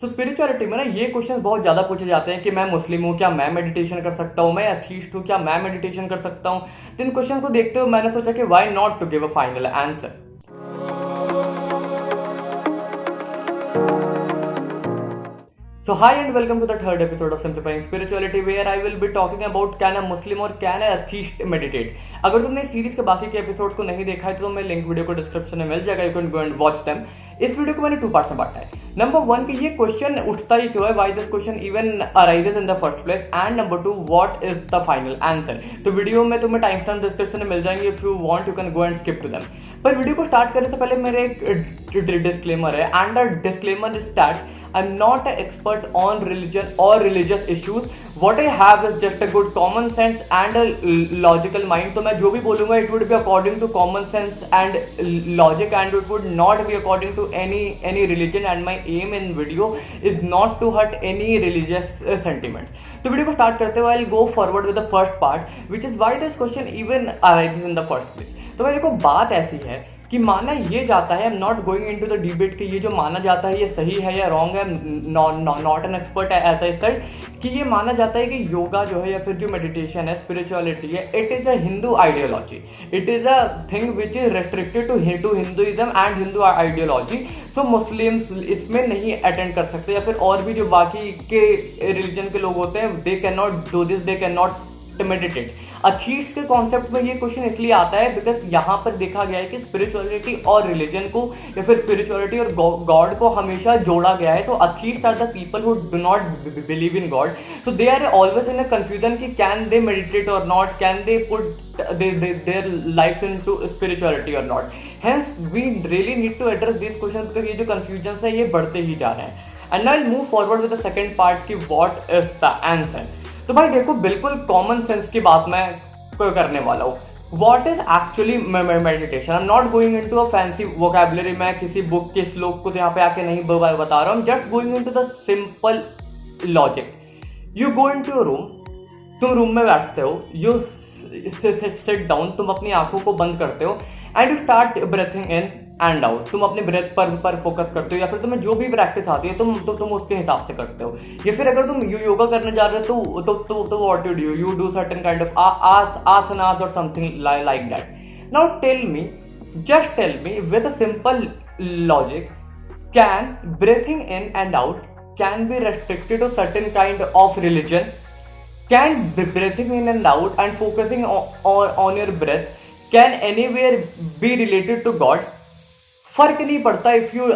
तो स्पिरिचुअलिटी में ना ये क्वेश्चन बहुत ज़्यादा पूछे जाते हैं कि मैं मुस्लिम हूँ, क्या मैं मेडिटेशन कर सकता हूँ, मैं एथीस्ट हूँ, क्या मैं मेडिटेशन कर सकता हूँ। तो इन क्वेश्चन को देखते हुए मैंने सोचा कि why not to give a final answer. So hi and welcome to the third episode of Simplifying Spirituality, where I will be talking about can a Muslim or can a atheist meditate। अगर तुमने इस series के बाकी के episodes को नहीं देखा है तो मैं लिंक वीडियो को डिस्क्रिप्शन में मिल जाएगा, you can go and watch them. इस वीडियो को मैंने 2 पार्ट्स में बांटा है। नंबर 1 कि ये क्वेश्चन उठता ही क्यों है, why this question even arises in the first place, and number 2 what is the final answer. तो वीडियो में तुम्हें टाइम स्टैम्प डिस्क्रिप्शन में मिल जाएंगे, if you want you can go and skip to them. पर वीडियो को start करने से पहले मेरे एक डिस्क्लेमर है, and the disclaimer is that I'm not an expert on religion or religious issues. What I have is just a good common sense and a logical mind. तो मैं जो भी बोलूँगा it would be according to common sense and logic, and it would not be according to any religion. And my aim in video is not to hurt any religious sentiments. तो video को start करते हुए I'll go forward with the first part, which is why this question even arises in the first place. तो भाई देखो, बात ऐसी है कि माना ये जाता है, I am not going into the debate कि ये जो माना जाता है ये सही है या रॉन्ग है, not an expert as I said, कि ये माना जाता है कि योगा जो है या फिर जो मेडिटेशन है, स्पिरिचुअलिटी है, it is a Hindu ideology, it is a thing which is restricted to Hinduism and Hindu ideology. So Muslims इसमें नहीं अटेंड कर सकते, या फिर और भी जो बाकी के रिलीजन के लोग होते हैं, they can not do this, they can not meditate. Atheist के कॉन्सेप्ट में ये क्वेश्चन इसलिए आता है बिकॉज यहाँ पर देखा गया है कि स्पिरिचुअलिटी और रिलीजन को या फिर स्पिरिचुअलिटी और गॉड को हमेशा जोड़ा गया है। तो atheist are the people who do not believe in God, so they are always in a confusion कि can they meditate or not, can they put their life into spirituality or not. Hence we really need to address this question because ये जो confusion है ये बढ़ते ही जा रहे हैं। And I will move forward with the second part कि what is the answer. तो भाई देखो, बिल्कुल कॉमन सेंस की बात मैं करने वाला हूँ। What is actually meditation? I am not going into a fancy vocabulary, मैं किसी बुक के श्लोक को यहाँ पे आके नहीं बता रहा हूँ, just going into the simple logic. You go into your room, तुम रूम में बैठते हो, यू सिट डाउन, तुम अपनी आंखों को बंद करते हो and you start breathing in and out. तुम अपने ब्रेथ पर फोकस करते हो, या फिर तुम्हें जो भी प्रैक्टिस आती है तुम उसके हिसाब से करते हो। या फिर अगर तुम योगा करने जा रहे हो तो what you do certain kind of asanas or something like that. Now tell me, just tell me with a simple logic, can breathing in and out can be restricted to certain kind of religion? Can breathing in and out and focusing on your breath can anywhere be related to God? फर्क नहीं पड़ता if you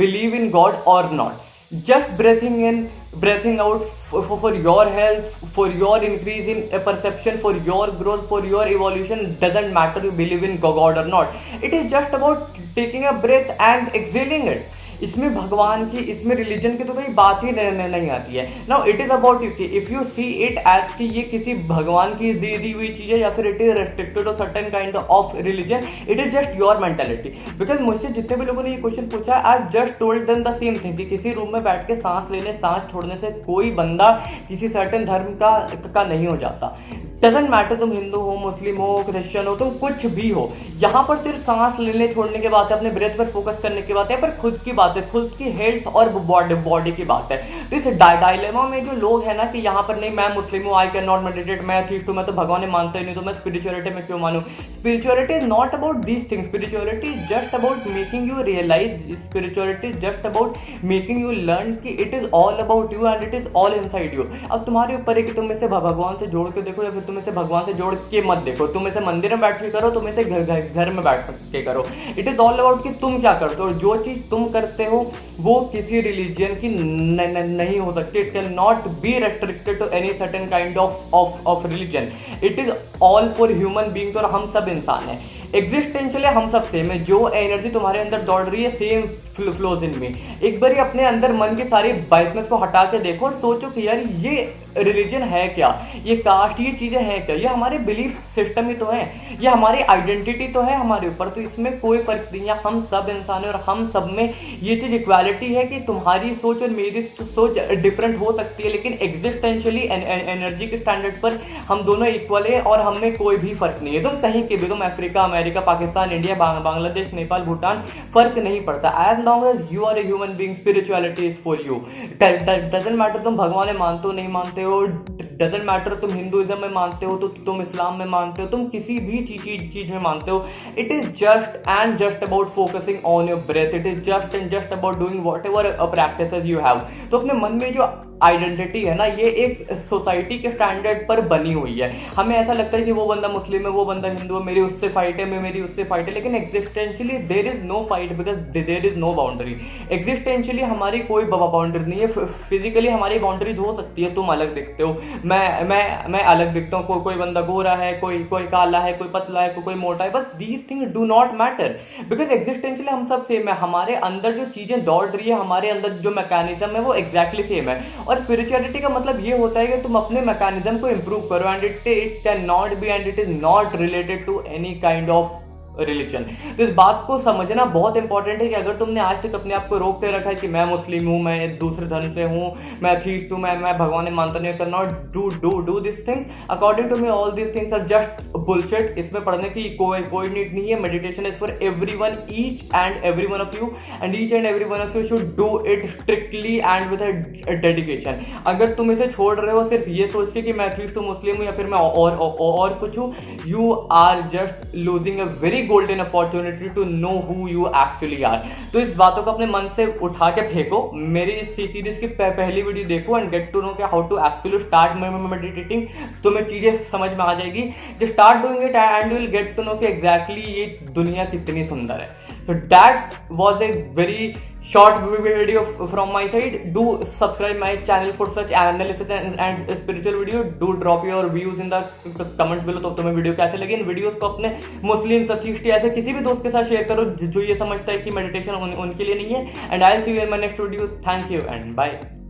believe in God or not. Just breathing in, breathing out for your health, for your increase in perception, for your growth, for your evolution, doesn't matter you believe in God or not. It is just about taking a breath and exhaling it. इसमें भगवान की, इसमें religion की तो कोई बात ही नहीं आती है। Now it is about you कि if you see it as कि ये किसी भगवान की दी हुई चीज है या फिर it is restricted to certain kind of religion, it is just your mentality. Because मुझसे जितने भी लोगों ने ये क्वेश्चन पूछा, I just told them the same thing कि किसी रूम में बैठ के सांस लेने सांस छोड़ने से कोई बंदा किसी सर्टेन धर्म का नहीं हो जाता। डजेंट मैटर तुम हिंदू हो, मुस्लिम हो, क्रिश्चियन हो, तुम कुछ भी हो, यहाँ पर सिर्फ सांस लेने छोड़ने की बात है, अपने ब्रेथ पर फोकस करने की बात है, पर खुद की बात है, खुद की हेल्थ और बॉडी की बात है। तो इस डायलेमा में जो लोग हैं ना कि यहाँ पर नहीं मैं मुस्लिम हूँ, आई कैन नॉट मेडिटेट, मैं अथीस्ट हूँ, मैं तो भगवान मानता ही नहीं, तो मैं स्पिरिचुअलिटी में क्यों मानूँ? Spirituality is not about these things, spirituality is just about making you realise, spirituality is just about making you learn कि it is all about you and it is all inside you. अब तुम्हारे ऊपर है कि तुम इसे भगवान से जोड़ के देखो या फिर तुम इसे भगवान से जोड़ के मत देखो, तुम इसे मंदिर में बैठ के करो, तुम इसे घर में बैठ के करो। इट इज ऑल अबाउट कि तुम क्या करते हो, और जो चीज तुम करते हो वो किसी रिलीजन की नहीं हो सकती। It can not be restricted to any certain kind of religion. It is all for human beings, और हम सब इंसान हैं, एग्जिस्टेंशियल है, हम सब सेम है। जो एनर्जी तुम्हारे अंदर दौड़ रही है सेम फ्लोज इन में। एक बार अपने अंदर मन के सारे बाइसनेस को हटा के देखो और सोचो कि यार ये रिलीजन है क्या, ये कास्ट, ये चीज़ें हैं क्या, ये हमारे बिलीफ सिस्टम ही तो है, ये हमारी आइडेंटिटी तो है हमारे ऊपर। तो इसमें कोई फर्क नहीं है, हम सब इंसान हैं और हम सब में ये चीज़ इक्वालिटी है कि तुम्हारी सोच और मेरी सोच डिफरेंट हो सकती है, लेकिन एग्जिस्टेंशियली एनर्जी के स्टैंडर्ड पर हम दोनों इक्वल है और हम में कोई भी फर्क नहीं है। तुम कहीं के भी, तुम अफ्रीका में, अमेरिका, पाकिस्तान, इंडिया, बांग्लादेश, नेपाल, भूटान, फर्क नहीं पड़ता। As long as you are a human being, spirituality is for you. Doesn't matter तुम भगवान में मानते हो नहीं मानते हो, डजंट मैटर तुम हिंदुइज्म में मानते हो तो तुम इस्लाम में मानते हो, तुम किसी भी चीज में मानते हो। It is just and just about focusing on your breath. It is just and just about doing whatever practices you have. तो अपने मन में जो आइडेंटिटी है ना, ये एक सोसाइटी के स्टैंडर्ड पर बनी हुई है। हमें ऐसा लगता है कि वो बंदा मुस्लिम है, वो बंदा हिंदू है, मेरी उससे फाइट है, मेरी उससे फाइट है, लेकिन existentially there is no fight because there is no boundary. Existentially हमारी कोई बाउंड्री नहीं है। फिजिकली हमारी बाउंड्रीज हो सकती है, तुम अलग दिखते हो, मैं अलग दिखता हूँ, कोई बंदा गोरा है, कोई काला है, कोई पतला है, कोई मोटा है, बस these things do not matter because existentially हम सब सेम है। हमारे अंदर जो चीजें दौड़ रही है, हमारे अंदर जो मैकेनिज्म है, वो एग्जैक्टली सेम है। और स्पिरिचुअलिटी का मतलब ये होता है कि तुम अपने मैकेनिज्म को इंप्रूव करो and it can not be and it is not related to any kind of religion. तो इस बात को समझना बहुत इंपॉर्टेंट है कि अगर तुमने आज तक अपने आप को रोक के रखा है कि मैं मुस्लिम हूँ, मैं दूसरे धर्म से हूँ, मैं अथीस्ट हूँ, मैं भगवान में मानता नहीं, can not do this things. According to me all this things are just bullshit. इसमें पढ़ने की कोई नीड नहीं है। Meditation is for everyone, each and every one of you, and each and every one of you should do it strictly and with a dedication. अगर तुम इसे छोड़ रहे हो सिर्फ ये सोच के कि मैं अथीस्ट हूँ, मुस्लिम हूँ, या फिर मैं और कुछ हूँ, you are just losing a very golden opportunity to know who you actually are. तो इस बातों को अपने मन से उठा के फेंको। मेरी इस सीरीज की पहली वीडियो देखो and get to know how to actually start meditating. तुम्हें चीजें समझ में आ जाएगी। Just start doing it and you will get to know कि एग्जैक्टली ये दुनिया कितनी सुंदर है। So that was a very short video from my side. Do subscribe my channel for such analysis and spiritual video. Do drop your views in the comment below। तो तुम्हें video कैसे लगी? इन वीडियोस को अपने मुस्लिम, अथीस्ट, ऐसे किसी भी दोस्त के साथ शेयर करो जो ये समझता है कि मेडिटेशन उनके लिए नहीं है। And I will see you in my next video. Thank you and bye.